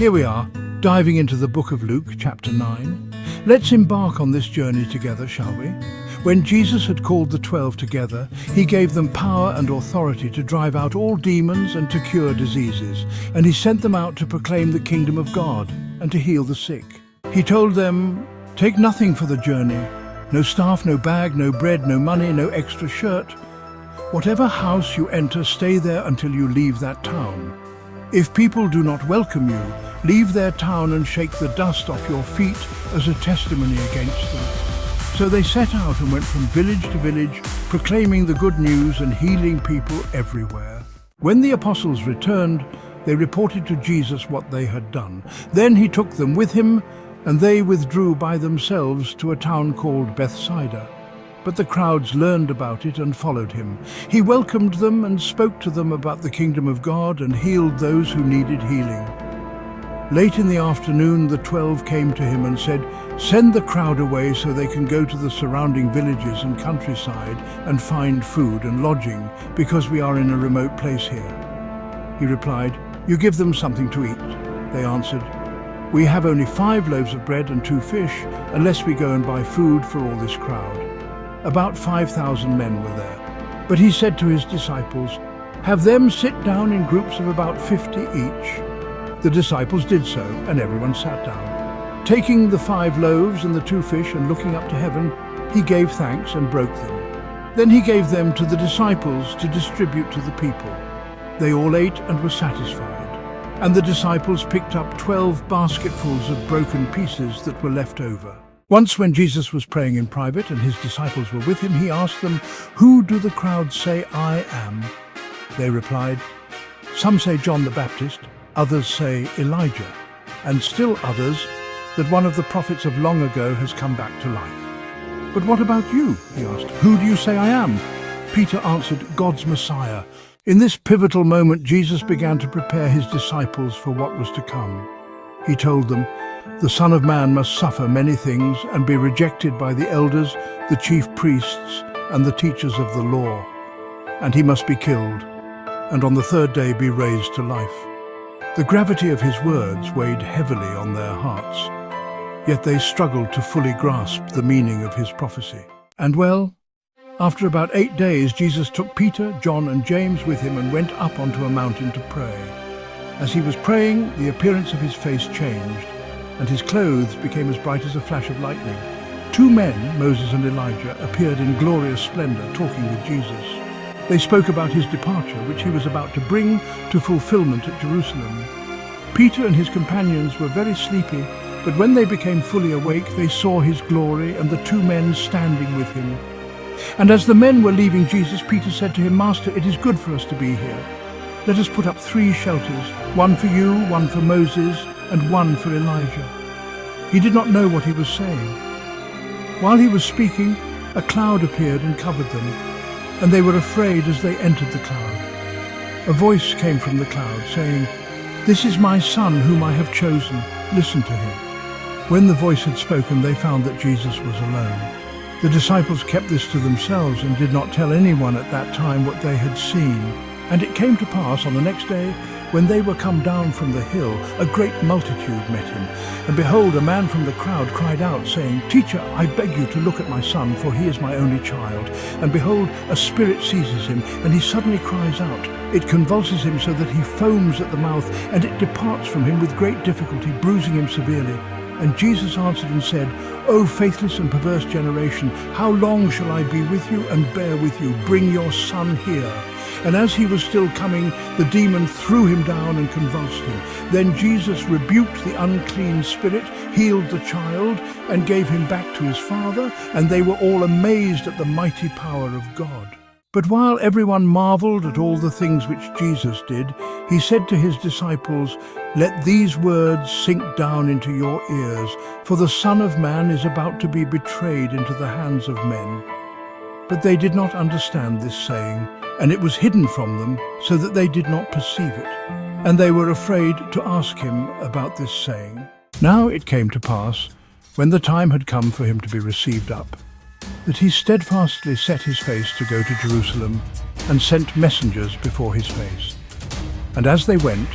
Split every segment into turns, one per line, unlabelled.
Here we are, diving into the book of Luke, chapter 9. Let's embark on this journey together, shall we? When Jesus had called the 12 together, he gave them power and authority to drive out all demons and to cure diseases, and he sent them out to proclaim the kingdom of God and to heal the sick. He told them, "Take nothing for the journey, no staff, no bag, no bread, no money, no extra shirt. Whatever house you enter, stay there until you leave that town. If people do not welcome you, leave their town and shake the dust off your feet as a testimony against them." So they set out and went from village to village, proclaiming the good news and healing people everywhere. When the apostles returned, they reported to Jesus what they had done. Then he took them with him, and they withdrew by themselves to a town called Bethsaida. But the crowds learned about it and followed him. He welcomed them and spoke to them about the kingdom of God and healed those who needed healing. Late in the afternoon, the 12 came to him and said, "Send the crowd away so they can go to the surrounding villages and countryside and find food and lodging, because we are in a remote place here." He replied, "You give them something to eat." They answered, "We have only 5 loaves of bread and 2 fish, unless we go and buy food for all this crowd." About 5,000 men were there. But he said to his disciples, "Have them sit down in groups of about 50 each." The disciples did so, and everyone sat down. Taking the 5 loaves and the 2 fish and looking up to heaven, he gave thanks and broke them. Then he gave them to the disciples to distribute to the people. They all ate and were satisfied. And the disciples picked up 12 basketfuls of broken pieces that were left over. Once when Jesus was praying in private and his disciples were with him, he asked them, "Who do the crowds say I am?" They replied, "Some say John the Baptist, others say Elijah, and still others that one of the prophets of long ago has come back to life." "But what about you?" he asked. "Who do you say I am?" Peter answered, "God's Messiah." In this pivotal moment, Jesus began to prepare his disciples for what was to come. He told them, "The Son of Man must suffer many things and be rejected by the elders, the chief priests, and the teachers of the law. And he must be killed, and on the 3rd day be raised to life." The gravity of his words weighed heavily on their hearts, yet they struggled to fully grasp the meaning of his prophecy. And well, after about 8 days, Jesus took Peter, John, and James with him and went up onto a mountain to pray. As he was praying, the appearance of his face changed, and his clothes became as bright as a flash of lightning. 2 men, Moses and Elijah, appeared in glorious splendor, talking with Jesus. They spoke about his departure, which he was about to bring to fulfillment at Jerusalem. Peter and his companions were very sleepy, but when they became fully awake, they saw his glory and the 2 men standing with him. And as the men were leaving Jesus, Peter said to him, "Master, it is good for us to be here. Let us put up 3 shelters, one for you, one for Moses, and one for Elijah." He did not know what he was saying. While he was speaking, a cloud appeared and covered them, and they were afraid as they entered the cloud. A voice came from the cloud saying, "This is my son whom I have chosen. Listen to him." When the voice had spoken, they found that Jesus was alone. The disciples kept this to themselves and did not tell anyone at that time what they had seen. And it came to pass on the next day, when they were come down from the hill, a great multitude met him. And behold, a man from the crowd cried out, saying, "Teacher, I beg you to look at my son, for he is my only child. And behold, a spirit seizes him, and he suddenly cries out. It convulses him so that he foams at the mouth, and it departs from him with great difficulty, bruising him severely." And Jesus answered and said, "O faithless and perverse generation, how long shall I be with you and bear with you? Bring your son here." And as he was still coming, the demon threw him down and convulsed him. Then Jesus rebuked the unclean spirit, healed the child, and gave him back to his father, and they were all amazed at the mighty power of God. But while everyone marveled at all the things which Jesus did, he said to his disciples, "Let these words sink down into your ears, for the Son of Man is about to be betrayed into the hands of men." But they did not understand this saying, and it was hidden from them, so that they did not perceive it. And they were afraid to ask him about this saying. Now it came to pass, when the time had come for him to be received up, that he steadfastly set his face to go to Jerusalem, and sent messengers before his face. And as they went,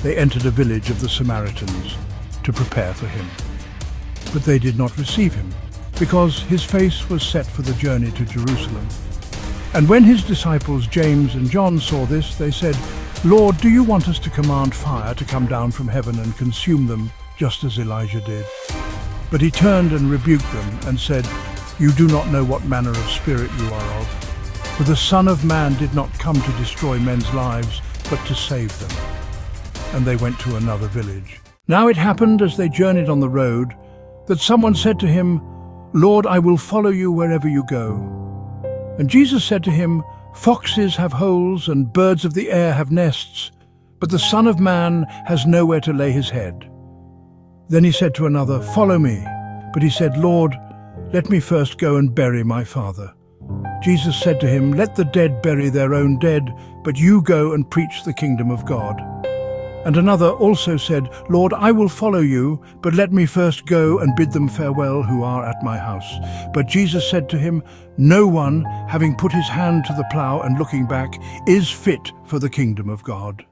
they entered a village of the Samaritans to prepare for him. But they did not receive him, because his face was set for the journey to Jerusalem. And when his disciples James and John saw this, they said, "Lord, do you want us to command fire to come down from heaven and consume them, just as Elijah did?" But he turned and rebuked them and said, "You do not know what manner of spirit you are of. For the Son of Man did not come to destroy men's lives, but to save them." And they went to another village. Now it happened, as they journeyed on the road, that someone said to him, "Lord, I will follow you wherever you go." And Jesus said to him, "Foxes have holes and birds of the air have nests, but the Son of Man has nowhere to lay his head." Then he said to another, "Follow me." But he said, "Lord, let me first go and bury my father." Jesus said to him, "Let the dead bury their own dead, but you go and preach the kingdom of God." And another also said, "Lord, I will follow you, but let me first go and bid them farewell who are at my house." But Jesus said to him, "No one, having put his hand to the plough and looking back, is fit for the kingdom of God."